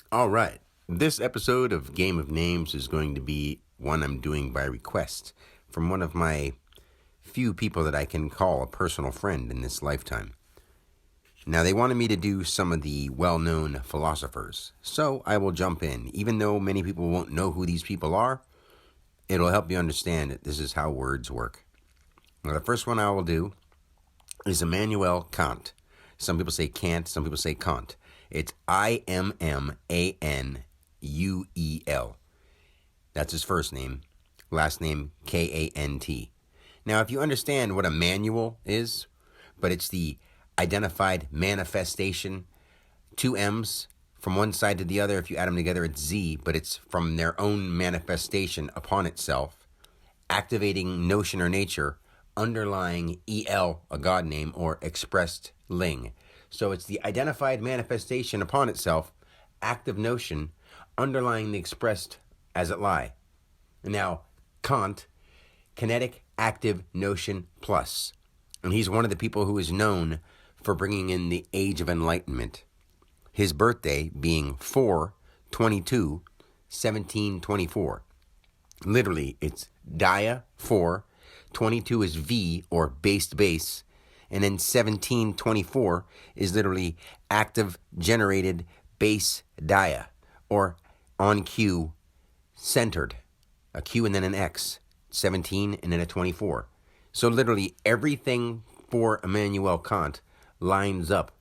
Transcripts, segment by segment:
All right. This episode of Game of Names is going to be one I'm doing by request from one of my few people that I can call a personal friend in this lifetime. Now, they wanted me to do some of the well-known philosophers, so I will jump in. Even though many people won't know who these people are, it'll help you understand that this is how words work. Now, the first one I will do is Immanuel Kant. Some people say Kant, some people say Kant. It's Immanuel. That's his first name. Last name Kant. Now, if you understand what a manual is, but it's the identified manifestation, two M's from one side to the other. If you add them together, it's Z, but it's from their own manifestation upon itself, activating notion or nature, underlying EL, a God name, or expressed ling. So it's the identified manifestation upon itself, active notion, underlying the expressed as it lie. Now, Kant, kinetic active notion plus. And he's one of the people who is known for bringing in the Age of Enlightenment. His birthday being 4/22/1724. Literally, it's dia 4, 22 is V or based base, and then 1724 is literally active generated base dia, or on cue centered. A Q and then an X, 17 and then a 24. So literally everything for Immanuel Kant lines up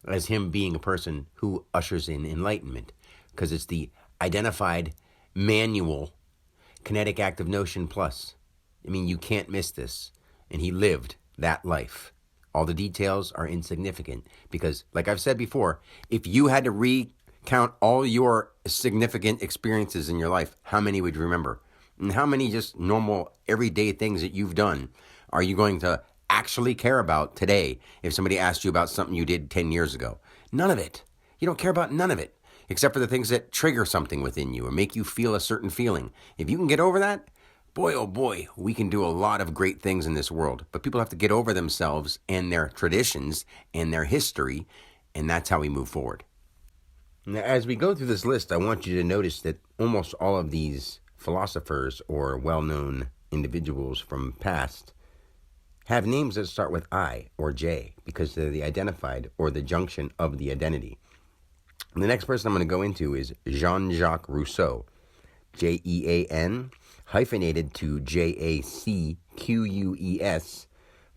as him being a person who ushers in enlightenment, because it's the identified manual kinetic active notion plus. I mean, you can't miss this. And he lived that life. All the details are insignificant because, like I've said before, if you had to recount all your significant experiences in your life, how many would you remember? And how many just normal, everyday things that you've done are you going to actually care about today if somebody asked you about something you did 10 years ago? None of it. You don't care about none of it, except for the things that trigger something within you or make you feel a certain feeling. If you can get over that, boy, oh boy, we can do a lot of great things in this world. But people have to get over themselves and their traditions and their history, and that's how we move forward. Now, as we go through this list, I want you to notice that almost all of these philosophers or well-known individuals from past have names that start with I or J because they're the identified or the junction of the identity. And the next person I'm going to go into is Jean-Jacques Rousseau, Jean hyphenated to Jacqueus,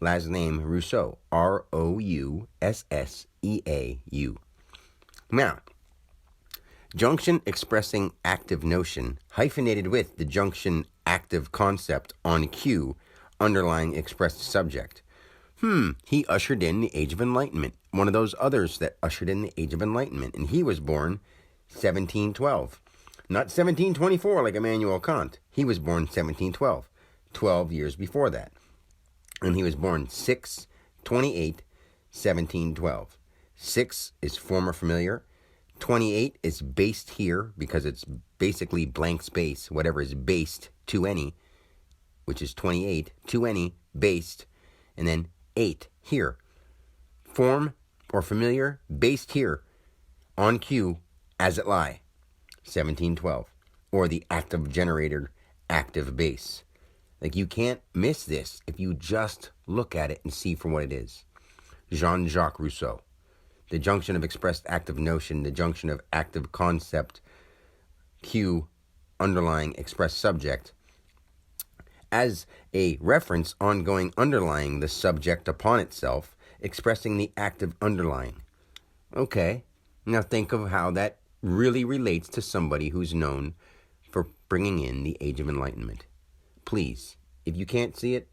last name Rousseau, Rousseau. Now, junction expressing active notion, hyphenated with the junction active concept on cue, underlying expressed subject. He ushered in the Age of Enlightenment, one of those others that ushered in the Age of Enlightenment, and he was born 1712. Not 1724 like Immanuel Kant. He was born 1712, 12 years before that. And he was born 6/28/1712. 6 is former familiar. 28 is based here because it's basically blank space, whatever is based to any, which is 28, to any, based, and then 8 here. Form or familiar, based here, on cue, as it lie, 1712, or the active generator, active base. Like, you can't miss this if you just look at it and see for what it is. Jean-Jacques Rousseau. The junction of expressed active notion, the junction of active concept, cue, underlying expressed subject, as a reference ongoing underlying the subject upon itself, expressing the active underlying. Okay, now think of how that really relates to somebody who's known for bringing in the Age of Enlightenment. Please, if you can't see it,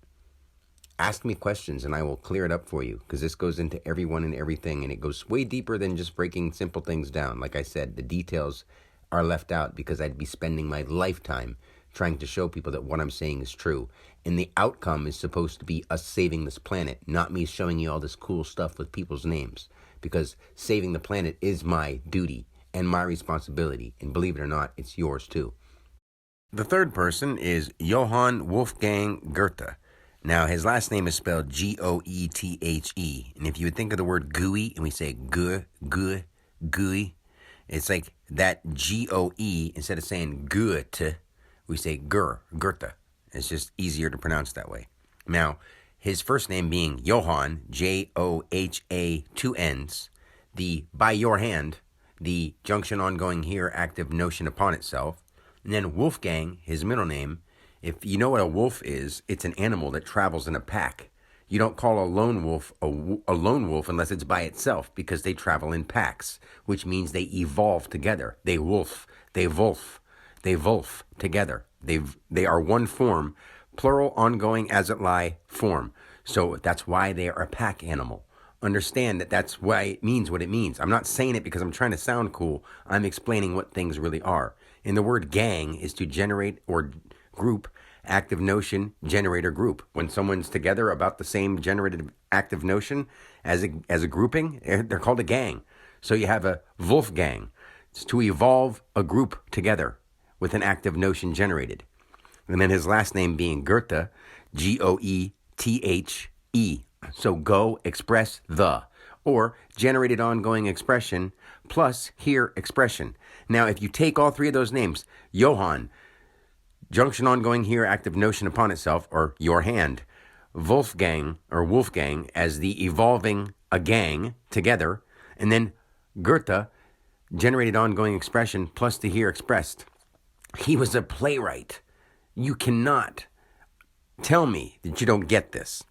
ask me questions and I will clear it up for you, because this goes into everyone and everything, and it goes way deeper than just breaking simple things down. Like I said, the details are left out because I'd be spending my lifetime trying to show people that what I'm saying is true. And the outcome is supposed to be us saving this planet, not me showing you all this cool stuff with people's names, because saving the planet is my duty and my responsibility. And believe it or not, it's yours too. The third person is Johann Wolfgang Goethe. Now, his last name is spelled Goethe. And if you would think of the word gooey, and we say gooey, It's like that G-O-E, instead of saying Goethe, we say Goethe. It's just easier to pronounce that way. Now, his first name being Johann, J-O-H-A, 2 N's, the by your hand, the junction ongoing here, active notion upon itself. And then Wolfgang, his middle name. If you know what a wolf is, it's an animal that travels in a pack. You don't call a lone wolf a lone wolf unless it's by itself, because they travel in packs, which means they evolve together. They wolf together. They are one form, plural ongoing as it lie form. So that's why they are a pack animal. Understand that that's why it means what it means. I'm not saying it because I'm trying to sound cool. I'm explaining what things really are. And the word gang is to generate or group, active notion, generator group. When someone's together about the same generated active notion as a grouping, they're called a gang. So you have a Wolfgang. It's to evolve a group together with an active notion generated. And then his last name being Goethe, Goethe. So go express the, or generated ongoing expression plus here expression. Now, if you take all three of those names, Johann, junction ongoing here, active notion upon itself, or your hand, Wolfgang as the evolving a gang together, and then Goethe, generated ongoing expression plus the here expressed. He was a playwright. You cannot tell me that you don't get this.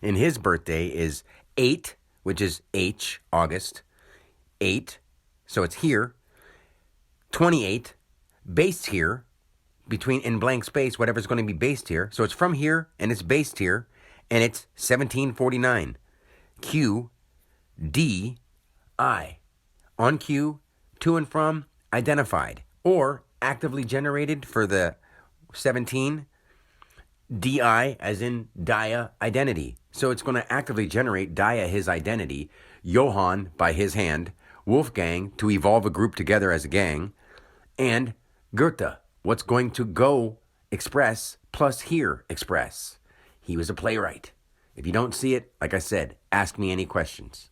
And his birthday is 8, which is H, August, 8, so it's here, 28, based here, between in blank space, whatever's going to be based here. So it's from here, and it's based here, and it's 1749. Q, D, I. On cue, to and from, identified, or actively generated for the 17, DI, as in Dia, identity. So it's going to actively generate Dia, his identity, Johann, by his hand, Wolfgang, to evolve a group together as a gang, and Goethe, what's going to go express plus here express. He was a playwright. If you don't see it, like I said, ask me any questions.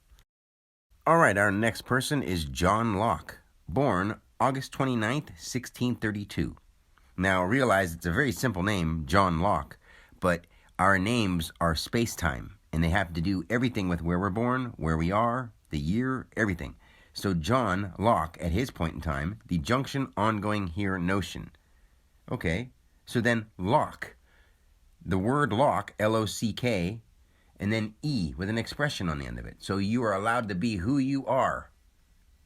All right, our next person is John Locke, born August 29th, 1632. Now, realize it's a very simple name, John Locke, but our names are space-time, and they have to do everything with where we're born, where we are, the year, everything. So John Locke, at his point in time, the junction ongoing here notion. Okay, so then Locke, the word lock, L-O-C-K, and then E with an expression on the end of it. So you are allowed to be who you are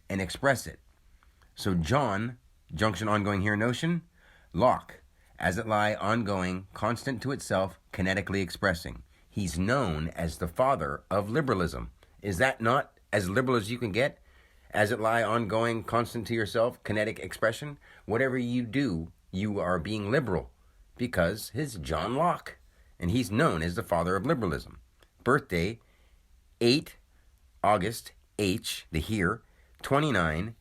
and express it. So John, junction ongoing here notion, Locke, as it lie, ongoing, constant to itself, kinetically expressing. He's known as the father of liberalism. Is that not as liberal as you can get? As it lie, ongoing, constant to yourself, kinetic expression. Whatever you do, you are being liberal, because his John Locke, and he's known as the father of liberalism. Birthday, 8 August, H, the here, 29,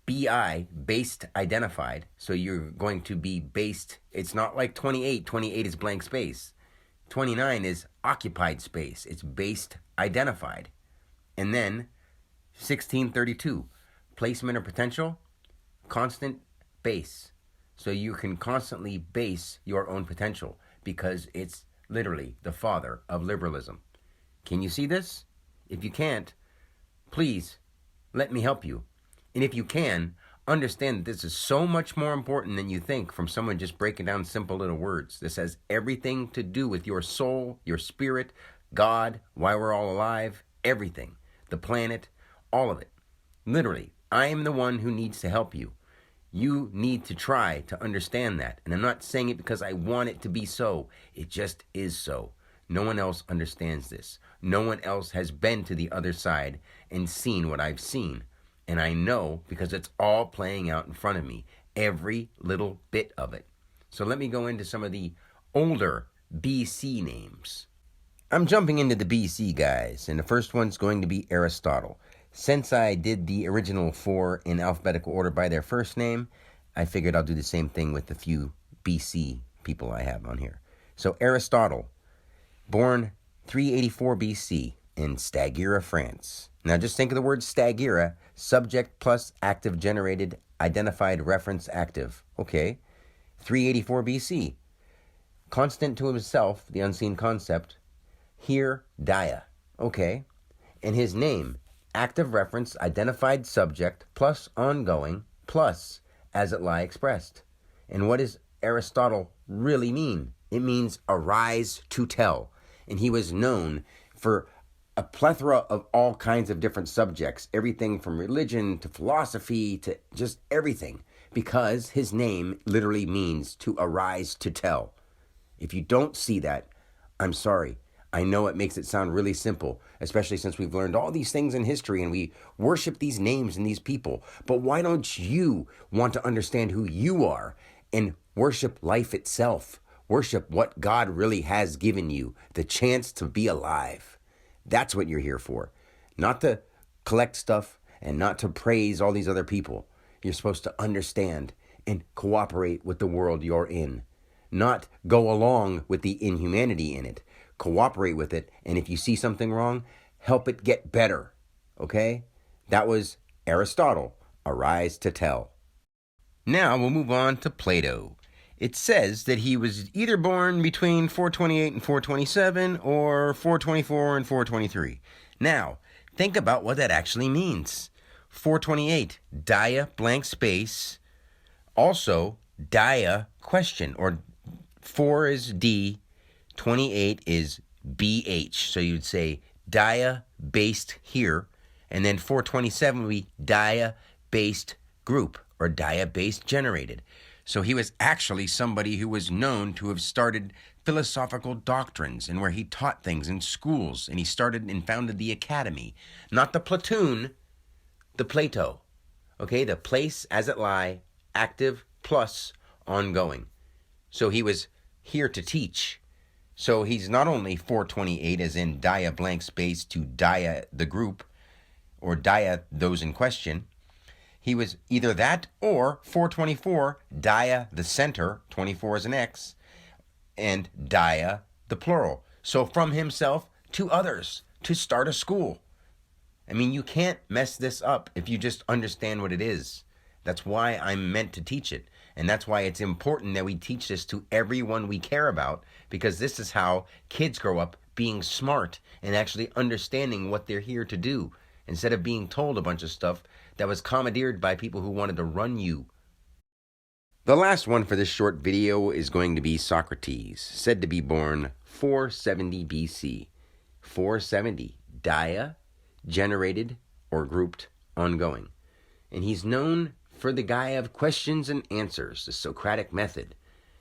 BI, based, identified. So you're going to be based. It's not like 28. 28 is blank space. 29 is occupied space. It's based, identified. And then 1632, placement or potential, constant base. So you can constantly base your own potential because it's literally the father of liberalism. Can you see this? If you can't, please let me help you. And if you can, understand that this is so much more important than you think from someone just breaking down simple little words. This has everything to do with your soul, your spirit, God, why we're all alive, everything, the planet, all of it. Literally, I am the one who needs to help you. You need to try to understand that. And I'm not saying it because I want it to be so. It just is so. No one else understands this. No one else has been to the other side and seen what I've seen. And I know because it's all playing out in front of me, every little bit of it. So let me go into some of the older BC names. I'm jumping into the BC guys, and the first one's going to be Aristotle. Since I did the original 4 in alphabetical order by their first name, I figured I'll do the same thing with the few BC people I have on here. So Aristotle, born 384 BC in Stagira, France. Now just think of the word stagira, subject plus active generated identified reference active. Okay. 384 BC. Constant to himself, the unseen concept. Here, dia. Okay. And his name, active reference identified subject plus ongoing plus as it lie expressed. And what does Aristotle really mean? It means arise to tell. And he was known for a plethora of all kinds of different subjects, everything from religion to philosophy to just everything, because his name literally means to arise to tell. If you don't see that, I'm sorry. I know it makes it sound really simple, especially since we've learned all these things in history and we worship these names and these people. But why don't you want to understand who you are and worship life itself? Worship what God really has given you, the chance to be alive. That's what you're here for. Not to collect stuff and not to praise all these other people. You're supposed to understand and cooperate with the world you're in. Not go along with the inhumanity in it. Cooperate with it, and if you see something wrong, help it get better. Okay? That was Aristotle, arise to tell. Now we'll move on to Plato. It says that he was either born between 428 and 427 or 424 and 423. Now, think about what that actually means. 428, dia blank space, also dia question, or 4 is D, 28 is BH. So you'd say dia based here, and then 427 would be dia based group or dia based generated. So he was actually somebody who was known to have started philosophical doctrines and where he taught things in schools, and he started and founded the academy, not the platoon, the Plato. Okay, the place as it lie, active plus ongoing. So he was here to teach. So he's not only 428 as in dia blank space to dia the group or dia those in question. He was either that or 424 dia the center, 24 is an X, and dia the plural. So from himself to others to start a school. I mean, you can't mess this up if you just understand what it is. That's why I'm meant to teach it. And that's why it's important that we teach this to everyone we care about, because this is how kids grow up being smart and actually understanding what they're here to do, instead of being told a bunch of stuff that was commandeered by people who wanted to run you. The last one for this short video is going to be Socrates, said to be born 470 BC. 470, dia, generated or grouped, ongoing. And he's known for the guy of questions and answers, the Socratic method.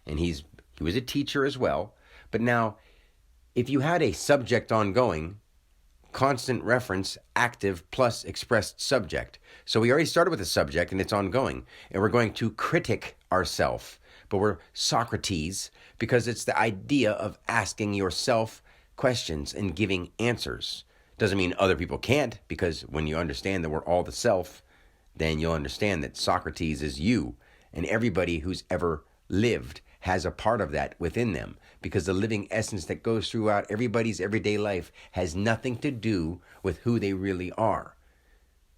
And he was a teacher as well. But now, if you had a subject ongoing, constant reference, active plus expressed subject. So we already started with a subject and it's ongoing. And we're going to critic ourselves. But we're Socrates because it's the idea of asking yourself questions and giving answers. Doesn't mean other people can't, because when you understand that we're all the self, then you'll understand that Socrates is you, and everybody who's ever lived has a part of that within them, because the living essence that goes throughout everybody's everyday life has nothing to do with who they really are.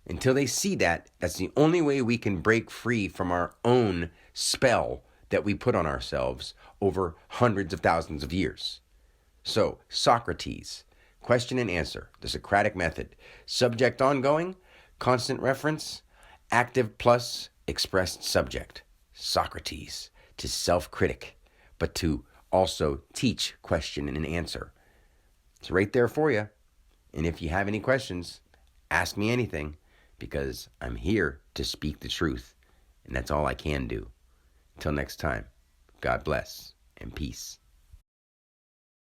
Until they see that, that's the only way we can break free from our own spell that we put on ourselves over hundreds of thousands of years. So, Socrates, question and answer, the Socratic method, subject ongoing, constant reference, active plus expressed subject. Socrates, to self-critic, but to also teach question and answer. It's right there for you. And if you have any questions, ask me anything, because I'm here to speak the truth. And that's all I can do. Until next time, God bless and peace.